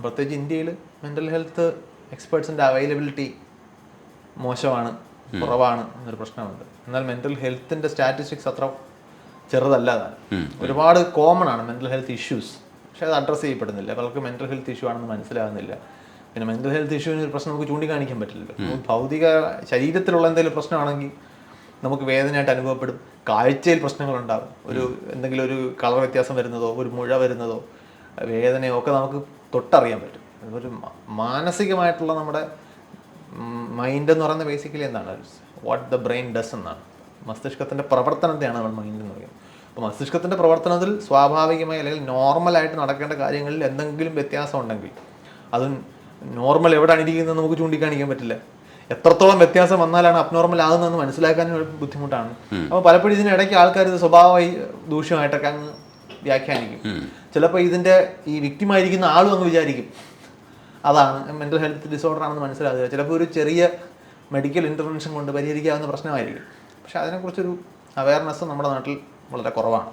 പ്രത്യേകിച്ച് ഇന്ത്യയിൽ mental health എക്സ്പേർട്സിൻ്റെ availability മോശമാണ്, കുറവാണ് എന്നൊരു പ്രശ്നമുണ്ട്. എന്നാൽ മെൻ്റൽ ഹെൽത്തിൻ്റെ സ്റ്റാറ്റിസ്റ്റിക്സ് അത്ര ചെറുതല്ല. ഒരുപാട് കോമൺ ആണ് മെൻ്റൽ ഹെൽത്ത് ഇഷ്യൂസ്, പക്ഷേ അത് അഡ്രസ്സ് ചെയ്യപ്പെടുന്നില്ല. പലർക്കും മെൻ്റൽ ഹെൽത്ത് ഇഷ്യൂ ആണെന്ന് മനസ്സിലാകുന്നില്ല. പിന്നെ മെൻ്റൽ ഹെൽത്ത് ഇഷ്യൂവിന് ഒരു പ്രശ്നം നമുക്ക് ചൂണ്ടിക്കാണിക്കാൻ പറ്റില്ലല്ലോ. ഭൗതിക ശരീരത്തിലുള്ള എന്തെങ്കിലും പ്രശ്നമാണെങ്കിൽ നമുക്ക് വേദനയായിട്ട് അനുഭവപ്പെടും, കാഴ്ചയിൽ പ്രശ്നങ്ങളുണ്ടാകും, എന്തെങ്കിലും ഒരു കളർ വ്യത്യാസം വരുന്നതോ ഒരു മുഴ വരുന്നതോ വേദനയോ ഒക്കെ നമുക്ക് തൊട്ടറിയാൻ പറ്റും. ഒരു മാനസികമായിട്ടുള്ള നമ്മുടെ മൈൻഡ് എന്ന് പറയുന്നത് ബേസിക്കലി എന്താണ്, വാട്ട് ദ ബ്രെയിൻ ഡസ് എന്നാണ്. മസ്തിഷ്കത്തിൻ്റെ പ്രവർത്തനത്തെയാണ് നമ്മൾ മൈൻഡ് എന്ന് പറയുന്നത്. അപ്പോൾ മസ്തിഷ്കത്തിൻ്റെ പ്രവർത്തനത്തിൽ സ്വാഭാവികമായി അല്ലെങ്കിൽ നോർമലായിട്ട് നടക്കേണ്ട കാര്യങ്ങളിൽ എന്തെങ്കിലും വ്യത്യാസം ഉണ്ടെങ്കിൽ അത് നോർമൽ എവിടെയാണ് ഇരിക്കുന്നത് നമുക്ക് ചൂണ്ടിക്കാണിക്കാൻ പറ്റില്ല. എത്രത്തോളം വ്യത്യാസം വന്നാലാണ് അബ്നോർമൽ ആകുന്നതെന്ന് മനസ്സിലാക്കാൻ ബുദ്ധിമുട്ടാണ്. അപ്പോൾ പലപ്പോഴും ഇതിനിടയ്ക്ക് ആൾക്കാർ ഇത് സ്വഭാവമായി ദൂഷ്യമായിട്ടൊക്കെ അങ്ങ് വ്യാഖ്യാനിക്കും. ചിലപ്പോൾ ഇതിൻ്റെ ഈ വിക്റ്റിമായിരിക്കുന്ന ആളും അങ്ങ് വിചാരിക്കും അതാണ് മെൻ്റൽ ഹെൽത്ത് ഡിസോർഡർ ആണെന്ന് മനസ്സിലാകുക. ചിലപ്പോൾ ഒരു ചെറിയ മെഡിക്കൽ ഇൻ്റർവെൻഷൻ കൊണ്ട് പരിഹരിക്കാവുന്ന പ്രശ്നമായിരിക്കും. പക്ഷേ അതിനെക്കുറിച്ചൊരു അവയർനെസ് നമ്മുടെ നാട്ടിൽ വളരെ കുറവാണ്.